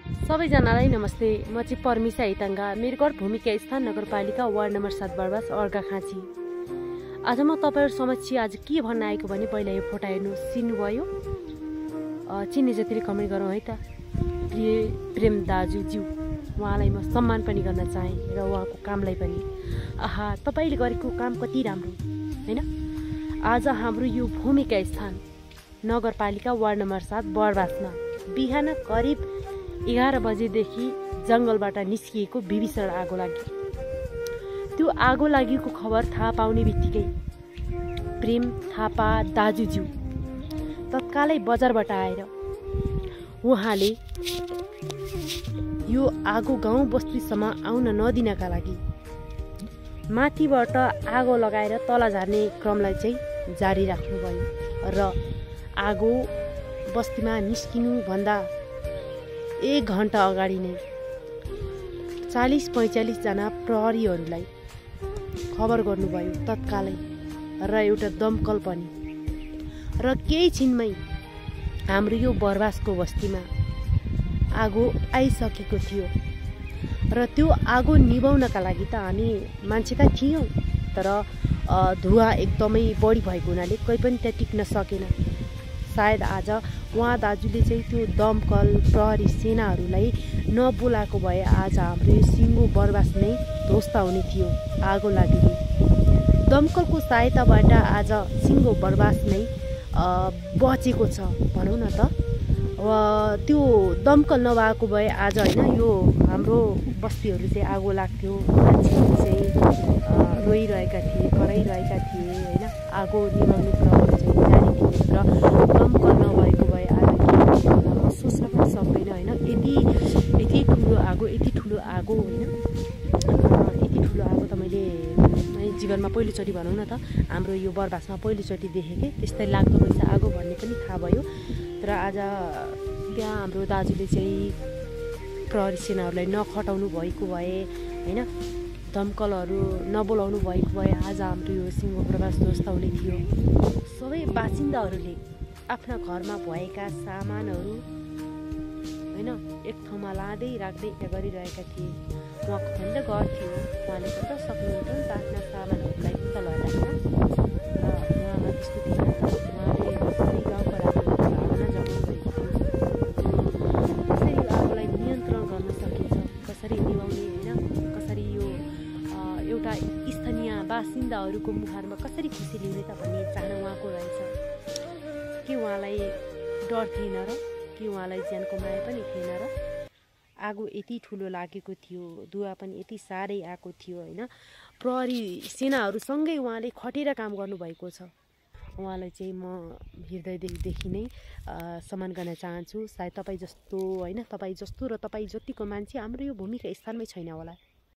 सबैजनालाई नमस्ते। म चाहिँ परमिसा हिताङ्गा, मेरो घर भूमिका स्थान नगरपालिका वार्ड नम्बर 7 बर्बास अर्घाखाँची। आज म तपाईँहरू समक्ष आज के भन्न आएको भने पहिला यो फोटो हेर्नु चिन्नुभयो? चिन्ने जतिले कमेन्ट गरौँ है त। प्रेम दाजुज्यू, उहाँलाई म सम्मान पनि गर्न चाहेँ र उहाँको कामलाई पनि। आहा, तपाईँले गरेको काम कति राम्रो हैन। आज हाम्रो यो भूमिका स्थान नगरपालिका वार्ड नम्बर 7 बर्बासमा बिहान करिब 11 बजेदेखि जङ्गलबाट निस्किएको भीषण आगो लाग्यो। त्यो आगो लागेको खबर थाहा पाउने बित्तिकै प्रेम थापा दाजुज्यू तत्कालै बजारबाट आएर उहाँले यो आगो गाउँ बस्तीसम्म आउन नदिनका लागि माथिबाट आगो लगाएर तल झार्ने क्रमलाई चाहिँ जारी राख्नुभयो र आगो बस्तीमा निस्किनु भन्दा 1 घण्टा अगाडि नै 40-45 जना प्रहरीहरूलाई खबर गर्नुभयो तत्कालै र एउटा दमकल पनि। र केही छिनमै हाम्रो यो बर्बासको बस्तीमा आगो आइसकेको थियो र त्यो आगो निभाउनका लागि त हामी मान्छे त थियौँ, तर धुवा एकदमै बढी भएको हुनाले कोही पनि त्यहाँ टिक्न सकेन। सायद आज उहाँ दाजुले चाहिँ त्यो दमकल प्रहरी सेनाहरूलाई नबोलाएको भए आज हाम्रो यो सिङ्गो बर्बास नै ध्वस्त हुने थियो आगो लागेको। दमकलको सहायताबाट आज सिङ्गो बर्बास नै बचेको छ भनौँ न त। त्यो दमकल नभएको भए आज होइन यो हाम्रो बस्तीहरू चाहिँ आगो लाग्थ्यो। मान्छेहरू चाहिँ रोइरहेका थिए, कराइरहेका थिए होइन। आगो निभाउने क्रम चाहिँ जारी थियो र दमकल नभएको भए आज के होला म सोच्न पनि सक्दैन होइन। यति ठुलो आगो होइन। यति ठुलो आगो त मैले जीवनमा पहिलोचोटि भनौँ न त हाम्रो यो बर्बासमा पहिलोचोटि देखेँ। त्यस्तै लाग्दो रहेछ आगो भन्ने पनि थाहा भयो। तर आज त्यहाँ हाम्रो दाजुले चाहिँ प्रहरी सेनाहरूलाई नखटाउनु भएको भए होइन, दमकलहरू नबोलाउनु भएको भए आज हाम्रो यो सिङ्गो बर्बास ध्वस्त हुने थियो। सबै बासिन्दाहरूले आफ्ना घरमा भएका सामानहरू होइन एक ठाउँमा लाँदै राख्दै गरिरहेका थिए। उहाँको पनि त घर थियो, उहाँले पनि त सक्नुहुन्थ्यो नि त आफ्ना सामानहरूलाई पनि त लैराख्न। उहाँमा त्यस्तो थिएन त। उहाँले कसरी गाउँको राख्नु भावना जगाउनु भएको थियो। कसरी आगोलाई नियन्त्रण गर्न सकिन्छ, कसरी निभाउने होइन, कसरी यो एउटा स्थानीय बासिन्दाहरूको मुहारमा कसरी खुसी ल्याउने त भन्ने चाहना उहाँको रहेछ। के उहाँलाई डर थिएन र? के उहाँलाई ज्यानको माया पनि थिएन र? आगो यति ठुलो लागेको थियो, धुवा पनि यति साह्रै आएको थियो होइन। प्रहरी सेनाहरूसँगै उहाँले खटेर काम गर्नुभएको छ। उहाँलाई चाहिँ म हृदयदेखि नै सम्मान गर्न चाहन्छु। सायद तपाईँ जस्तो होइन, तपाईँ जस्तो र तपाईँ जतिको मान्छे हाम्रो यो भूमिका स्थानमै छैन होला।